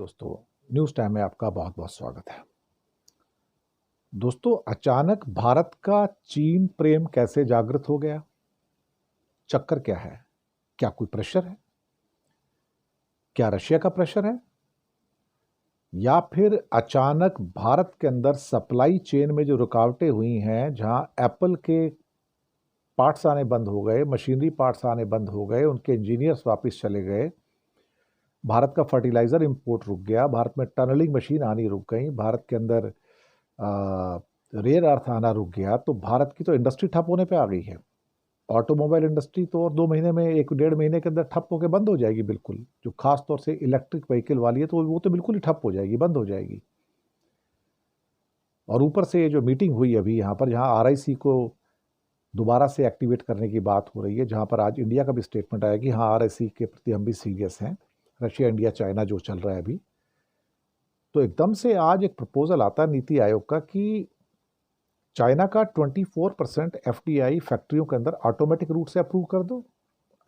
दोस्तों, news time में आपका बहुत बहुत स्वागत है। दोस्तों, अचानक भारत का चीन प्रेम कैसे जागृत हो गया? चक्कर क्या है? क्या कोई प्रेशर है? क्या रशिया का प्रेशर है? या फिर अचानक भारत के अंदर सप्लाई चेन में जो रुकावटें हुई हैं, जहां एप्पल के पार्ट्स आने बंद हो गए, मशीनरी पार्ट्स आने बंद हो गए, उनके इंजीनियर्स वापस चले गए, भारत का फर्टिलाइजर इंपोर्ट रुक गया, भारत में टनलिंग मशीन आनी रुक गई, भारत के अंदर रेयर अर्थ आना रुक गया, तो भारत की तो इंडस्ट्री ठप होने पे आ गई है। ऑटोमोबाइल इंडस्ट्री तो और 2 महीने में 1 डेढ़ महीने के अंदर ठप होकर बंद हो जाएगी बिल्कुल। जो खास तौर से इलेक्ट्रिक व्हीकल वाली है तो वो तो बिल्कुल ही ठप हो जाएगी, बंद हो जाएगी। और ऊपर से ये जो मीटिंग हुई अभी यहाँ पर, जहाँ आरआईसी को दोबारा से एक्टिवेट करने की बात हो रही है, जहाँ पर आज इंडिया का भी स्टेटमेंट आया कि हाँ, आरआईसी के प्रति हम भी सीरियस हैं। रशिया इंडिया चाइना जो चल रहा है अभी, तो एकदम से आज एक प्रपोजल आता है नीति आयोग का कि चाइना का 24% एफडीआई फैक्ट्रियों के अंदर ऑटोमेटिक रूट से अप्रूव कर दो।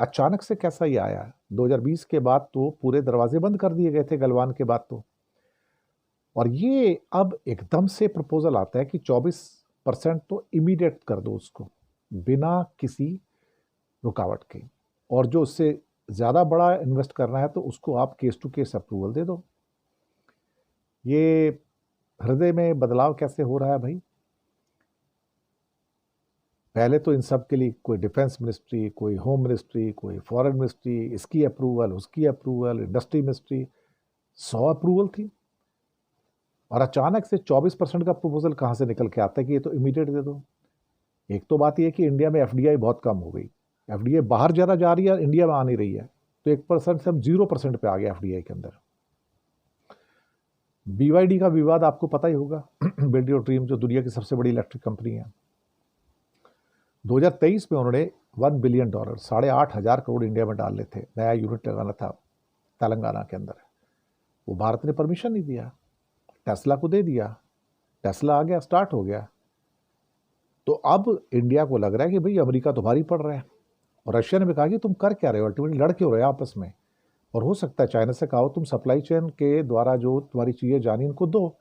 अचानक से कैसा ये आया? 2020 के बाद तो पूरे दरवाजे बंद कर दिए गए थे गलवान के बाद तो। और ये अब एकदम से प्रपोजल आता है कि 24% तो इमीडिएट कर दो उसको, बिना किसी रुकावट के। और जो उससे ज़्यादा बड़ा इन्वेस्ट करना है तो उसको आप केस टू केस अप्रूवल दे दो। ये हृदय में बदलाव कैसे हो रहा है भाई? पहले तो इन सब के लिए कोई डिफेंस मिनिस्ट्री, कोई होम मिनिस्ट्री, कोई फॉरेन मिनिस्ट्री, इसकी अप्रूवल, उसकी अप्रूवल, इंडस्ट्री मिनिस्ट्री, 100 अप्रूवल थी। और अचानक से 24% का प्रपोजल कहाँ से निकल के आता है कि ये तो इमीडिएट दे दो। एक तो बात ये है कि इंडिया में एफडीआई बहुत कम हो गई। एफडीआई बाहर ज़रा जा रही है, इंडिया में आ नहीं रही है। तो 1% से हम 0% पे आ गए एफडीआई के अंदर। बीवाईडी का विवाद आपको पता ही होगा। बिल्ड योर ड्रीम जो दुनिया की सबसे बड़ी इलेक्ट्रिक कंपनी है, 2023 में उन्होंने $1 बिलियन, 8,500 करोड़ इंडिया में डालने थे, नया यूनिट लगाना था तेलंगाना के अंदर। वो भारत ने परमिशन नहीं दिया, टेस्ला को दे दिया, टेस्ला आ गया, स्टार्ट हो गया। तो अब इंडिया को लग रहा है कि भाई अमेरिका तो भारी पड़ रहा है। और रशिया ने भी कहा कि तुम कर क्या रहे हो, अल्टीमेटली लड़ क्यों रहे हो आपस में। और हो सकता है चाइना से कहो तुम सप्लाई चेन के द्वारा जो तुम्हारी चीज़ें जानी उनको दो,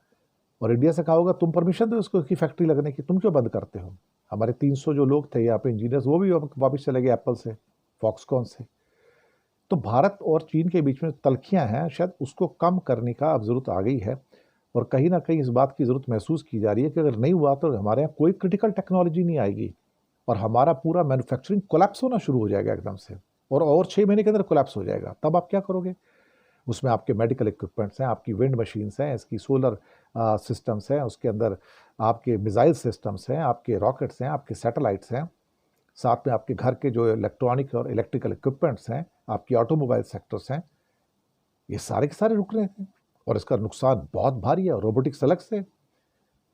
और इंडिया से कहा होगा तुम परमिशन दो इसको की फैक्ट्री लगने की, तुम क्यों बंद करते हो। हमारे 300 जो लोग थे यहाँ पे इंजीनियर्स, वो भी वापस चले गए एप्पल से, फॉक्सकॉन से। तो भारत और चीन के बीच में तलखियां हैं, शायद उसको कम करने का अब जरूरत आ गई है। और कहीं ना कहीं इस बात की जरूरत महसूस की जा रही है कि अगर नहीं हुआ तो हमारे यहाँ कोई क्रिटिकल टेक्नोलॉजी नहीं आएगी और हमारा पूरा मैन्युफैक्चरिंग कोलैप्स होना शुरू हो जाएगा एकदम से। और 6 महीने के अंदर कोलैप्स हो जाएगा। तब आप क्या करोगे? उसमें आपके मेडिकल इक्विपमेंट्स हैं, आपकी विंड मशीन्स हैं, इसकी सोलर सिस्टम्स हैं, उसके अंदर आपके मिसाइल सिस्टम्स हैं, आपके रॉकेट्स हैं, आपके सैटेलाइट्स हैं, साथ में आपके घर के जो इलेक्ट्रॉनिक और इलेक्ट्रिकल इक्विपमेंट्स हैं, आपकी ऑटोमोबाइल सेक्टर्स हैं, ये सारे के सारे रुक रहे हैं। और इसका नुकसान बहुत भारी है, रोबोटिक्स अलग से।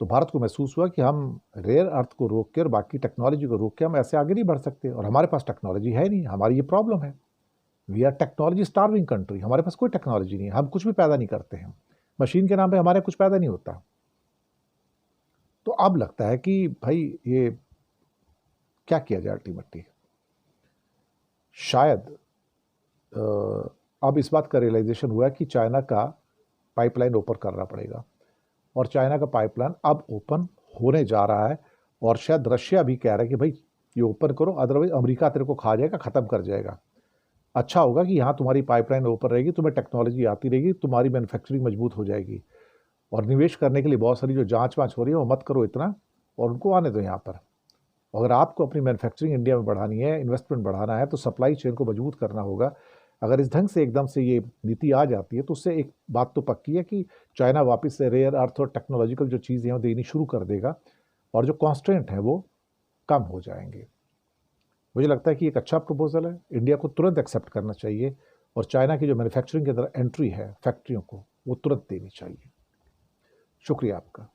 तो भारत को महसूस हुआ कि हम रेयर अर्थ को रोक के और बाकी टेक्नोलॉजी को रोक के हम ऐसे आगे नहीं बढ़ सकते। और हमारे पास टेक्नोलॉजी है नहीं, हमारी ये प्रॉब्लम है। We are technology starving country, हमारे पास कोई टेक्नोलॉजी नहीं है, हम कुछ भी पैदा नहीं करते हैं, मशीन के नाम पे हमारे कुछ पैदा नहीं होता। तो अब लगता है कि भाई ये क्या किया जाए अल्टीमेटली। शायद अब इस बात का रियलाइजेशन हुआ है कि चाइना का पाइपलाइन ओपन करना पड़ेगा। और चाइना का पाइपलाइन अब ओपन होने जा रहा है। और शायद रशिया भी कह रहा है कि भाई ये ओपन करो, अदरवाइज अमेरिका तेरे को खा जाएगा, ख़त्म कर जाएगा। अच्छा होगा कि यहाँ तुम्हारी पाइपलाइन ओपन रहेगी, तुम्हें टेक्नोलॉजी आती रहेगी, तुम्हारी मैन्युफैक्चरिंग मजबूत हो जाएगी। और निवेश करने के लिए बहुत सारी जो जांच वाँच हो रही है वो मत करो इतना, और उनको आने दो यहाँ पर। अगर आपको अपनी मैन्युफैक्चरिंग इंडिया में बढ़ानी है, इन्वेस्टमेंट बढ़ाना है, तो सप्लाई चेन को मजबूत करना होगा। अगर इस ढंग से एकदम से ये नीति आ जाती है तो उससे एक बात तो पक्की है कि चाइना वापस से रेयर अर्थ और टेक्नोलॉजिकल जो चीज़ें हैं वो देनी शुरू कर देगा, और जो कॉन्स्टेंट हैं वो कम हो जाएंगे। मुझे लगता है कि एक अच्छा प्रपोजल है, इंडिया को तुरंत एक्सेप्ट करना चाहिए, और चाइना की जो मैन्युफैक्चरिंग के अंदर एंट्री है फैक्ट्रियों को, वो तुरंत देनी चाहिए। शुक्रिया आपका।